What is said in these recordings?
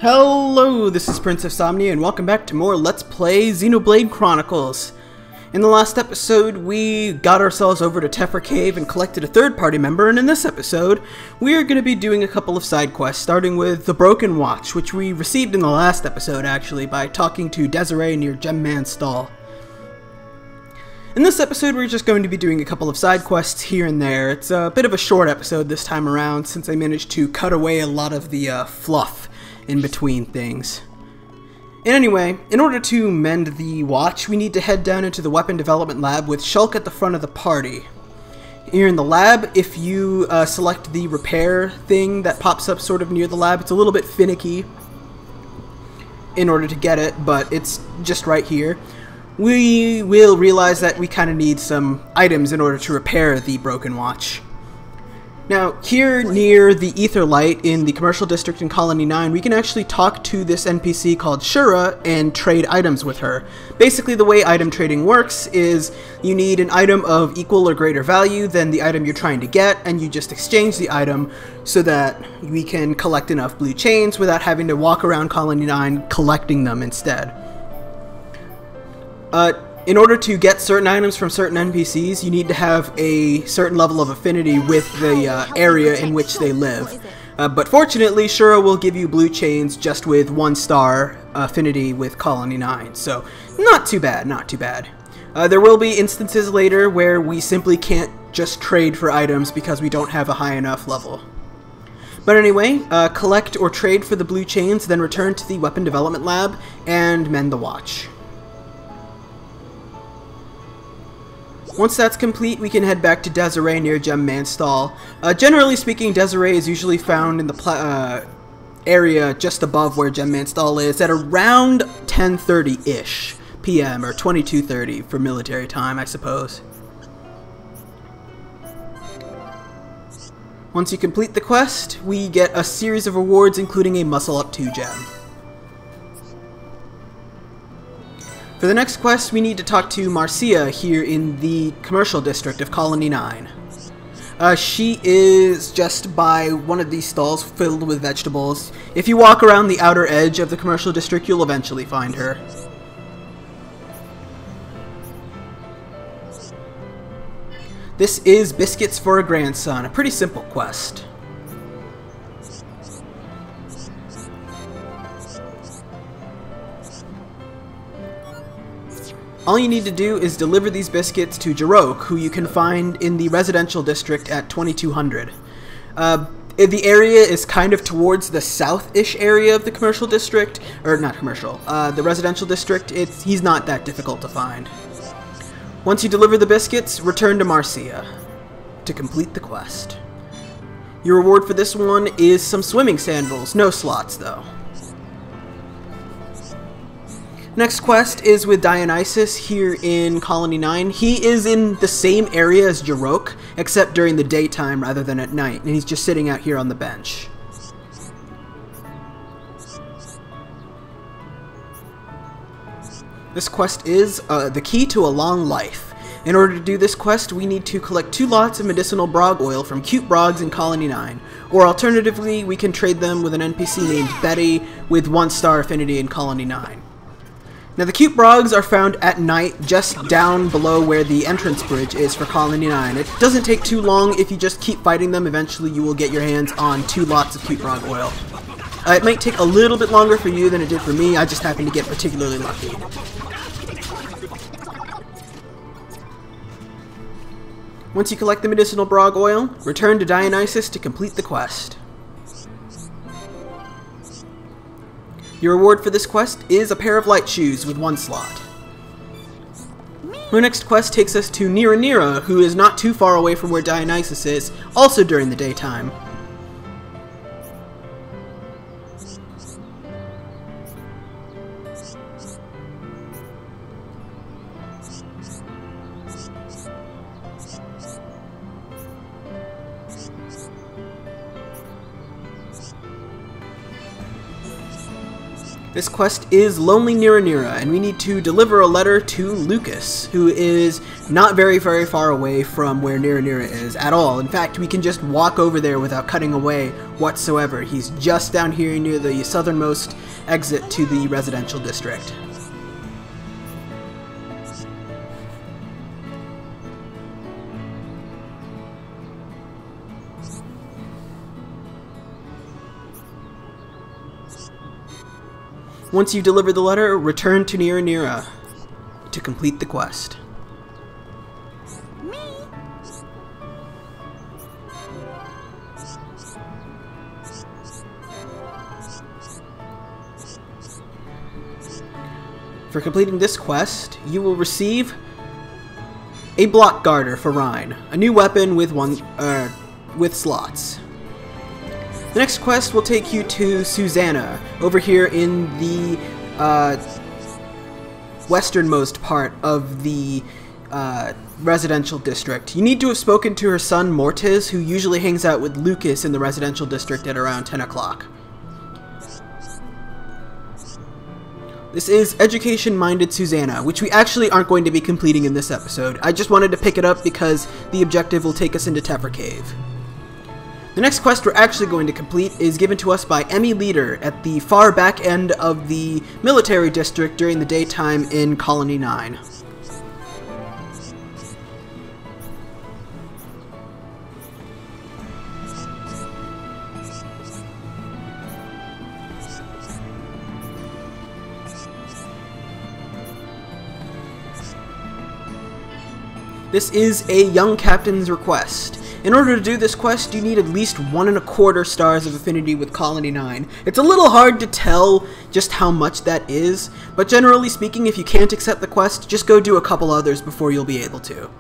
Hello, this is Prince of Somnia, and welcome back to more Let's Play Xenoblade Chronicles. In the last episode, we got ourselves over to Tephra Cave and collected a third-party member, and in this episode, we are going to be doing a couple of side quests, starting with the Broken Watch, which we received in the last episode, actually, by talking to Desiree near Gemman's stall. In this episode, we're just going to be doing a couple of side quests here and there. It's a bit of a short episode this time around, since I managed to cut away a lot of the fluff in between things. And anyway, in order to mend the watch, we need to head down into the weapon development lab with Shulk at the front of the party. Here in the lab, if you select the repair thing that pops up sort of near the lab, it's a little bit finicky in order to get it, but it's just right here. We will realize that we kind of need some items in order to repair the broken watch. Now, here near the Ether Light in the commercial district in Colony 9, we can actually talk to this NPC called Shura and trade items with her. Basically, the way item trading works is you need an item of equal or greater value than the item you're trying to get, and you just exchange the item so that we can collect enough blue chains without having to walk around Colony 9 collecting them instead. In order to get certain items from certain NPCs, you need to have a certain level of affinity with the area in which they live. But fortunately, Shura will give you blue chains just with 1-star affinity with Colony 9, so not too bad, not too bad. There will be instances later where we simply can't just trade for items because we don't have a high enough level. But anyway, collect or trade for the blue chains, then return to the weapon development lab and mend the watch. Once that's complete, we can head back to Desiree near Gemman's stall. Generally speaking, Desiree is usually found in the area just above where Gemman's stall is at around 10:30-ish p.m. or 22:30 for military time, I suppose. Once you complete the quest, we get a series of rewards including a Muscle Up 2 gem. For the next quest, we need to talk to Marcia here in the commercial district of Colony 9. She is just by one of these stalls filled with vegetables. If you walk around the outer edge of the commercial district, you'll eventually find her. This is Biscuits for a Grandson, a pretty simple quest. All you need to do is deliver these biscuits to Jarok, who you can find in the residential district at 2200. The area is kind of towards the south-ish area of the commercial district, or not commercial, the residential district. He's not that difficult to find. Once you deliver the biscuits, return to Marcia to complete the quest. Your reward for this one is some swimming sandals, no slots though. Next quest is with Dionysus here in Colony 9. He is in the same area as Jarok, except during the daytime rather than at night, and he's just sitting out here on the bench. This quest is the key to a long life. In order to do this quest, we need to collect 2 lots of medicinal brog oil from cute brogs in Colony 9, or alternatively, we can trade them with an NPC named Betty with 1-star affinity in Colony 9. Now, the cute brogs are found at night just down below where the entrance bridge is for Colony 9. It doesn't take too long. If you just keep fighting them, eventually you will get your hands on 2 lots of cute brog oil. It might take a little bit longer for you than it did for me. I just happened to get particularly lucky. Once you collect the medicinal brog oil, return to Dionysus to complete the quest. Your reward for this quest is a pair of light shoes with 1 slot. Our next quest takes us to Nira, who is not too far away from where Dionysus is, also during the daytime. This quest is Lonely Nira, and we need to deliver a letter to Lucas, who is not very far away from where Nira is at all. In fact, we can just walk over there without cutting away whatsoever. He's just down here near the southernmost exit to the residential district. Once you deliver the letter, return to Nira to complete the quest. For completing this quest, you will receive a block garter for Rhine, a new weapon with slots. The next quest will take you to Susanna, over here in the westernmost part of the residential district. You need to have spoken to her son Mortis, who usually hangs out with Lucas in the residential district at around 10 o'clock. This is Education-Minded Susanna, which we actually aren't going to be completing in this episode. I just wanted to pick it up because the objective will take us into Tephra Cave. The next quest we're actually going to complete is given to us by Emmy Leader at the far back end of the military district during the daytime in Colony 9. This is a young captain's request. In order to do this quest, you need at least 1¼ stars of affinity with Colony 9. It's a little hard to tell just how much that is, but generally speaking, if you can't accept the quest, just go do a couple others before you'll be able to.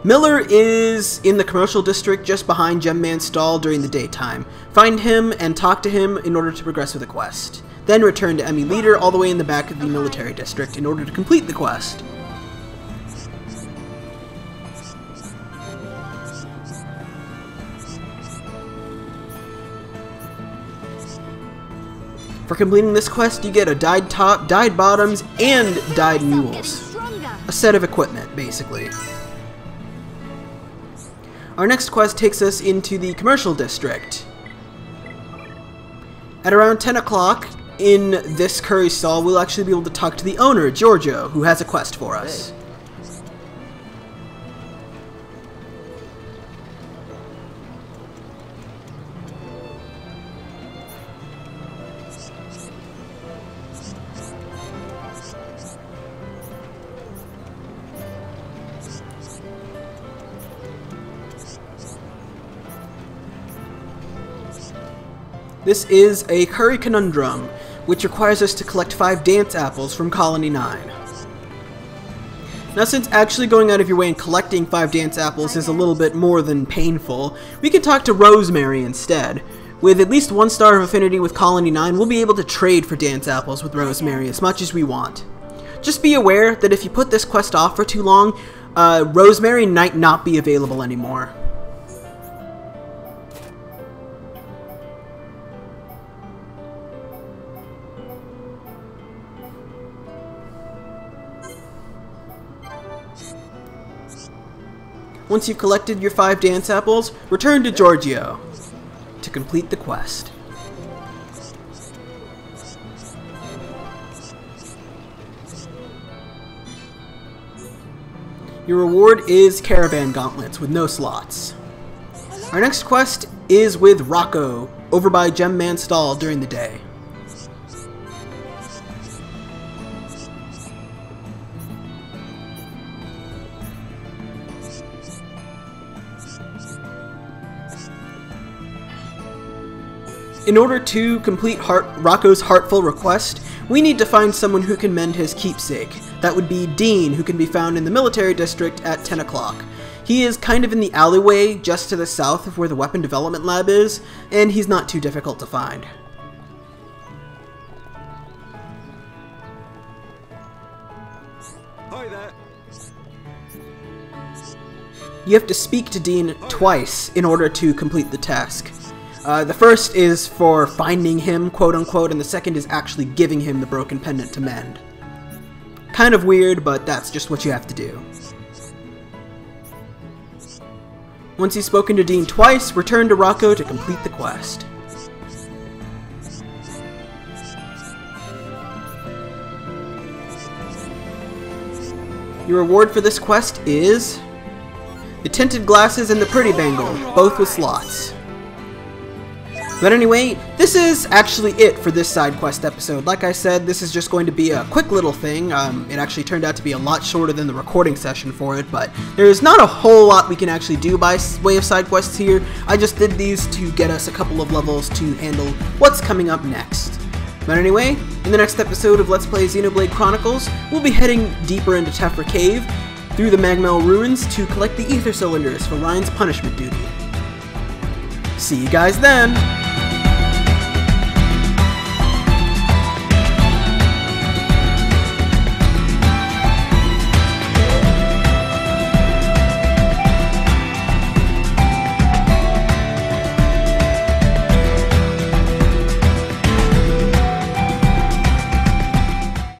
Miller is in the commercial district just behind Gemman's stall during the daytime. Find him and talk to him in order to progress with the quest. Then return to Emmy Leader all the way in the back of the military district in order to complete the quest. For completing this quest, you get a dyed top, dyed bottoms, and dyed mules. A set of equipment, basically. Our next quest takes us into the commercial district. At around 10 o'clock, in this curry stall, we'll actually be able to talk to the owner, Giorgio, who has a quest for us. This is a curry conundrum, which requires us to collect 5 dance apples from Colony 9. Now, since actually going out of your way and collecting 5 dance apples is a little bit more than painful, we can talk to Rosemary instead. With at least 1 star of affinity with Colony 9, we'll be able to trade for dance apples with Rosemary as much as we want. Just be aware that if you put this quest off for too long, Rosemary might not be available anymore. Once you've collected your 5 dance apples, return to Giorgio to complete the quest. Your reward is Caravan Gauntlets with no slots. Our next quest is with Rocco, over by Gemman's stall during the day. In order to complete Rocco's heartful request, we need to find someone who can mend his keepsake. That would be Dean, who can be found in the military district at 10 o'clock. He is kind of in the alleyway just to the south of where the weapon development lab is, and he's not too difficult to find. Hi there. You have to speak to Dean twice in order to complete the task. The first is for finding him, quote-unquote, and the second is actually giving him the broken pendant to mend. Kind of weird, but that's just what you have to do. Once you've spoken to Dean twice, return to Rocco to complete the quest. Your reward for this quest is the tinted glasses and the pretty bangle, both with slots. But anyway, this is actually it for this side quest episode. Like I said, this is just going to be a quick little thing. It actually turned out to be a lot shorter than the recording session for it, but there's not a whole lot we can actually do by way of side quests here. I just did these to get us a couple of levels to handle what's coming up next. But anyway, in the next episode of Let's Play Xenoblade Chronicles, we'll be heading deeper into Tephra Cave, through the Magmel ruins to collect the ether cylinders for Ryan's punishment duty. See you guys then!